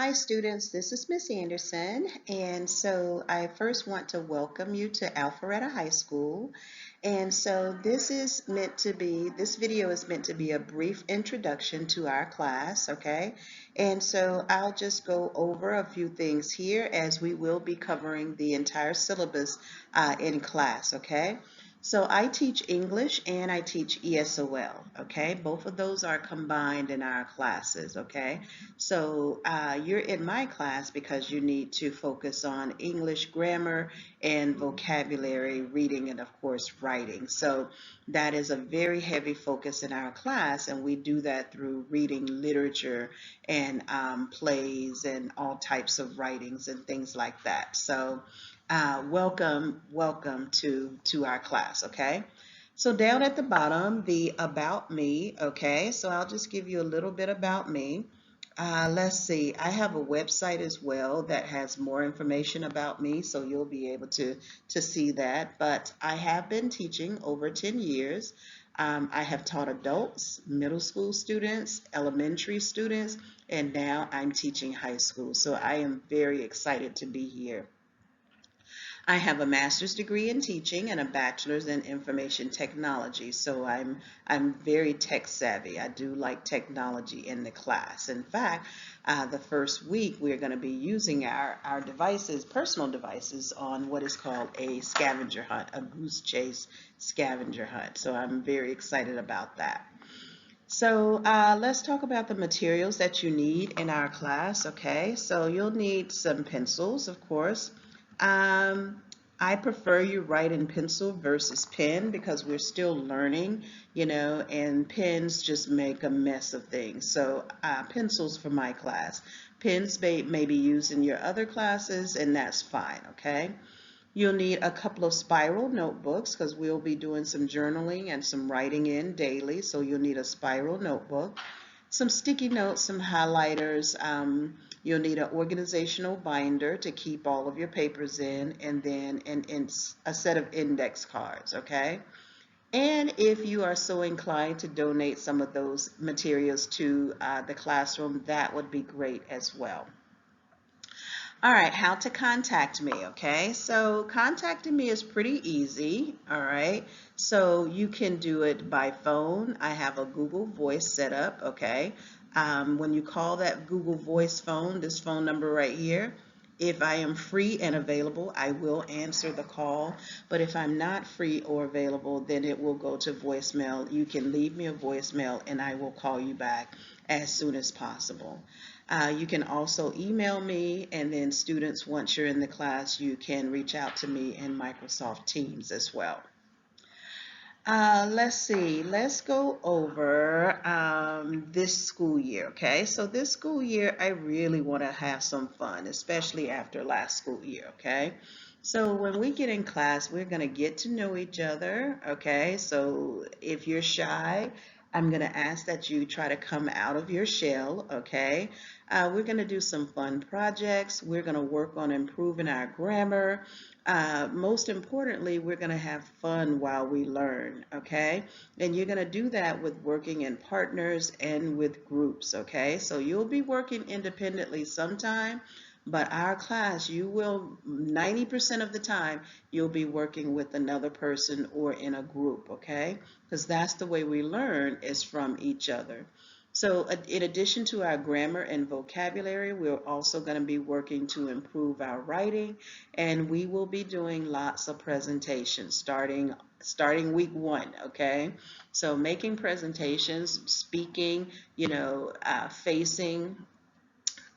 Hi students, this is Miss Anderson, and so I first want to welcome you to Alpharetta High School. And so this video is meant to be a brief introduction to our class, okay? And so I'll just go over a few things here as we will be covering the entire syllabus in class, okay? So I teach English and I teach ESOL, okay? Both of those are combined in our classes, okay? So you're in my class because you need to focus on English grammar and vocabulary, reading, and of course writing. So that is a very heavy focus in our class, and we do that through reading literature and plays and all types of writings and things like that. So welcome to our class, okay? So down at the bottom, the About Me, okay? So I'll just give you a little bit about me. Let's see, I have a website as well that has more information about me, so you'll be able to see that. But I have been teaching over 10 years. I have taught adults, middle school students, elementary students, and now I'm teaching high school. So I am very excited to be here. I have a master's degree in teaching and a bachelor's in information technology, so I'm very tech savvy. I do like technology in the class. In fact, the first week we're going to be using our devices, personal devices, on what is called a scavenger hunt, a goose chase scavenger hunt. So I'm very excited about that. So let's talk about the materials that you need in our class, okay? So you'll need some pencils, of course. Um, I prefer you write in pencil versus pen because we're still learning, and pens just make a mess of things. So pencils for my class. Pens may be used in your other classes, and that's fine, okay? You'll need a couple of spiral notebooks because we'll be doing some journaling and some writing in daily. So you'll need a spiral notebook, some sticky notes, some highlighters. You'll need an organizational binder to keep all of your papers in, and then a set of index cards, okay? And if you are so inclined to donate some of those materials to the classroom, that would be great as well. All right, how to contact me, okay? So contacting me is pretty easy, all right? So you can do it by phone. I have a Google Voice set up, okay? When you call that Google Voice phone, this phone number right here, if I am free and available, I will answer the call. But if I'm not free or available, then it will go to voicemail. You can leave me a voicemail and I will call you back as soon as possible. You can also email me, and then students, once you're in the class, you can reach out to me in Microsoft Teams as well. Let's see, let's go over this school year, okay? So this school year, I really want to have some fun, especially after last school year, okay? So when we get in class, we're going to get to know each other, okay? So if you're shy, I'm going to ask that you try to come out of your shell, okay? We're going to do some fun projects. We're going to work on improving our grammar. Most importantly, we're going to have fun while we learn, okay? And you're going to do that with working in partners and with groups, okay? So you'll be working independently sometime, but our class, you will, 90% of the time, you'll be working with another person or in a group, okay? Because that's the way we learn, is from each other. So in addition to our grammar and vocabulary, we're also going to be working to improve our writing, and we will be doing lots of presentations starting week 1, okay? So making presentations, speaking, facing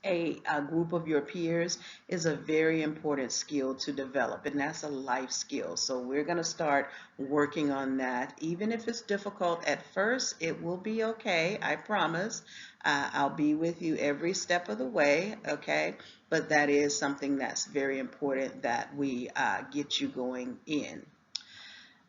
a group of your peers is a very important skill to develop, and that's a life skill. So we're going to start working on that. Even if it's difficult at first, it will be okay, I promise. I'll be with you every step of the way, okay? But that is something that's very important that we get you going in.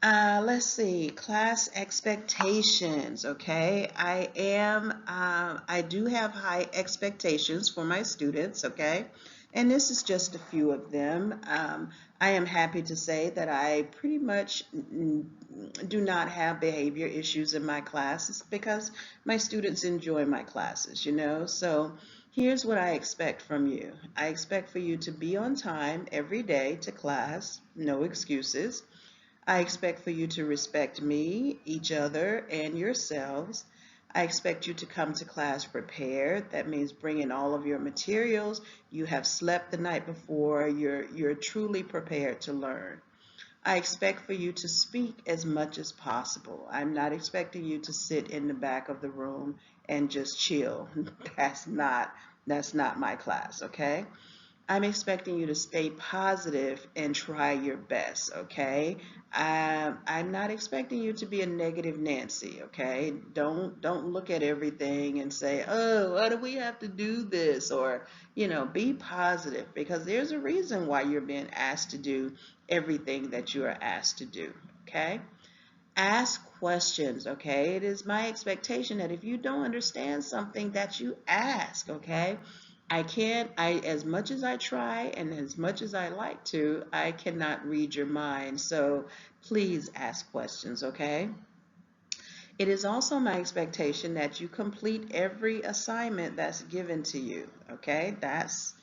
Let's see, class expectations, okay? I do have high expectations for my students, okay? And this is just a few of them. I am happy to say that I pretty much do not have behavior issues in my classes because my students enjoy my classes, So Here's what I expect from you. I expect for you to be on time every day to class, no excuses. I expect for you to respect me, each other, and yourselves. I expect you to come to class prepared. That means bringing all of your materials. You have slept the night before. You're truly prepared to learn. I expect for you to speak as much as possible. I'm not expecting you to sit in the back of the room and just chill. That's not that's not my class, okay? I'm expecting you to stay positive and try your best, okay? I'm not expecting you to be a negative Nancy, okay? Don't look at everything and say, oh, why do we have to do this? Or, be positive because there's a reason why you're being asked to do everything that you are asked to do, okay? Ask questions, okay? It is my expectation that if you don't understand something that you ask, okay? As much as I try and as much as I like to, I cannot read your mind. So please ask questions, okay? It is also my expectation that you complete every assignment that's given to you, okay? That's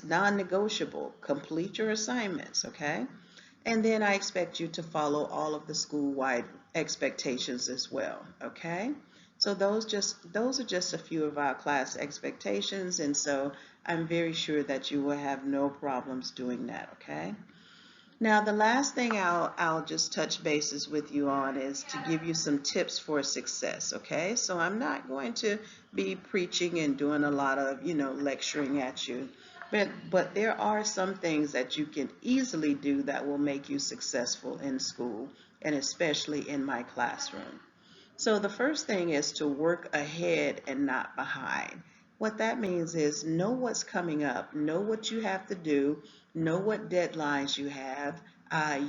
non-negotiable. Complete your assignments, okay? And then I expect you to follow all of the school-wide expectations as well, okay? So those are just a few of our class expectations, and so I'm very sure that you will have no problems doing that, okay? Now, the last thing I'll just touch bases with you on is to give you some tips for success, okay? So I'm not going to be preaching and doing a lot of, lecturing at you. But there are some things that you can easily do that will make you successful in school, and especially in my classroom. So the first thing is to work ahead and not behind. What that means is know what's coming up, know what you have to do, know what deadlines you have.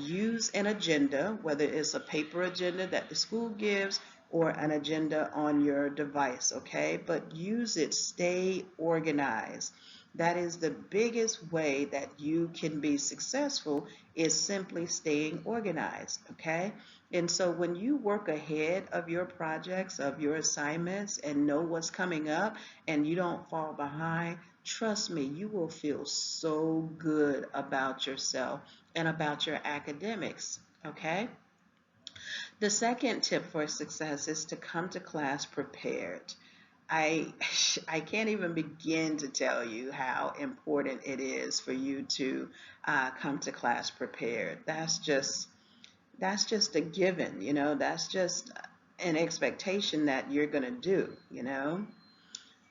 Use an agenda, whether it's a paper agenda that the school gives or an agenda on your device, okay? But use it, stay organized. That is the biggest way that you can be successful is simply staying organized, okay? And so when you work ahead of your projects, of your assignments, and know what's coming up and you don't fall behind, trust me, you will feel so good about yourself and about your academics, okay? The second tip for success is to come to class prepared. I I can't even begin to tell you how important it is for you to come to class prepared. That's just a given, that's just an expectation that you're going to do.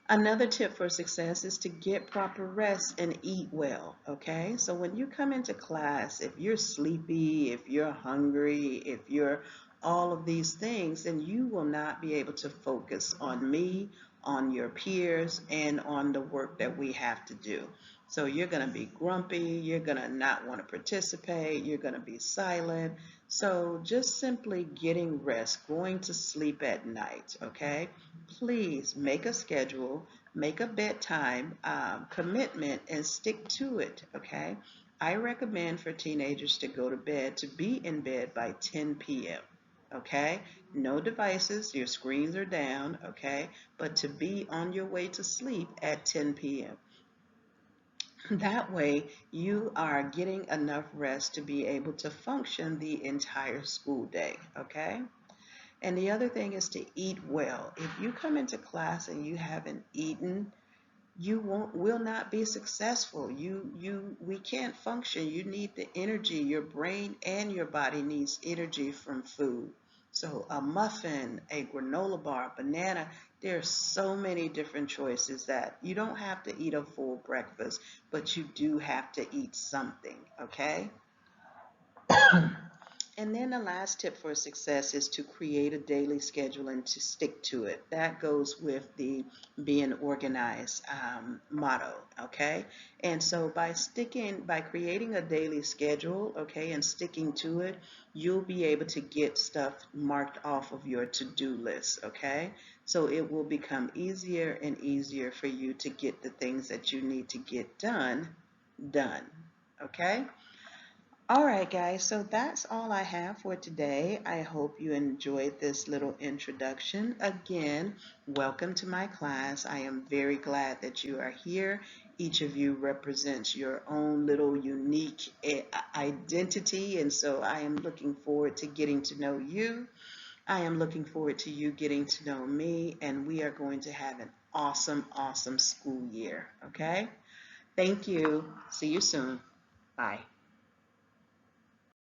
Another tip for success is to get proper rest and eat well, okay? So when you come into class, if you're sleepy, if you're hungry, if you're all of these things, then you will not be able to focus on me, on your peers, and on the work that we have to do. So you're going to be grumpy, you're going to not want to participate, you're going to be silent. So just simply getting rest, going to sleep at night, okay? Please make a schedule, make a bedtime commitment, and stick to it, okay? I recommend for teenagers to go to bed, to be in bed by 10 p.m., okay? No devices, your screens are down, okay? But to be on your way to sleep at 10 p.m. That way, you are getting enough rest to be able to function the entire school day, okay? And the other thing is to eat well. If you come into class and you haven't eaten, you will not be successful. We can't function. You need the energy. Your brain and your body needs energy from food. So a muffin, a granola bar, banana, there are so many different choices that you don't have to eat a full breakfast, but you do have to eat something, okay? And then the last tip for success is to create a daily schedule and to stick to it. That goes with the being organized motto, okay? And so by creating a daily schedule, okay, and sticking to it, you'll be able to get stuff marked off of your to-do list, okay? So it will become easier and easier for you to get the things that you need to get done, okay? All right, guys, so that's all I have for today. I hope you enjoyed this little introduction. Again, welcome to my class. I am very glad that you are here. Each of you represents your own little unique identity, and so I am looking forward to getting to know you. I am looking forward to you getting to know me, and we are going to have an awesome, awesome school year, okay? Thank you. See you soon. Bye.